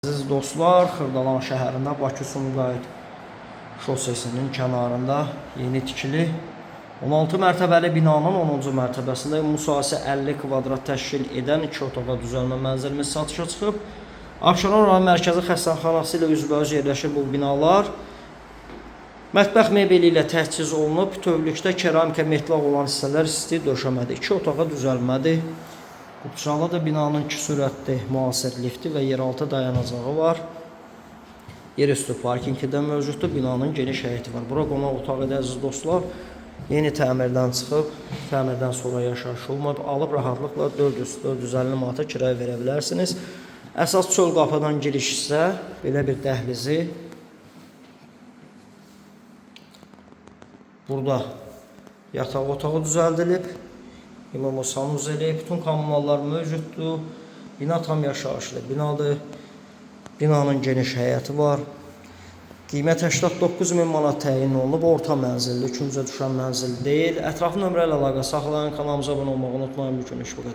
Əziz dostlar, Xırdalan şəhərində Bakı-Sumqayıt şosesinin kənarında yeni tikili 16 mərtəbəli binanın 10-cu mərtəbəsində müsahisə 50 kvadrat təşkil edən 2 otağa düzəlmə mənzilimiz satışa çıxıb. Abşeron rayon mərkəzi xəstəxanası ilə üzbəüz yerləşir bu binalar. Mətbəx mebeli ilə təchiz olunub. Bütövlükdə keramika metlaq olan hissələr isti döşəmədir. 2 otağa düzəlmədir. Qubçalı da binanın 2 sürətli müasir lifti və yeraltı dayanacağı var. Yerüstü parkingi də mövcuddur. Binanın geniş həyəti var. Bura qonaq otağı da əziz dostlar. Yeni təmirdən çıxıb, təmirdən sonra yaşayış olmayıb. Alıb rahatlıqla 400-450 manata kirayə verə bilərsiniz. Əsas çöl qapıdan giriş isə belə bir dəhlizi. Burada yataq otağı düzəldilib. İmam sanuzeli, bütün kommunallar mövcuddur. Bina tam yaşayışlı binadır. Binanın geniş həyəti var. Qiymət 89.000 manat təyin olunub. Orta mənzilli, ikincə düşən mənzil deyil. Ətraflı nömrə ilə əlaqə saxlayın. Kanalımıza abunə olmağı unutmayın. Bu gün iş bu qədər.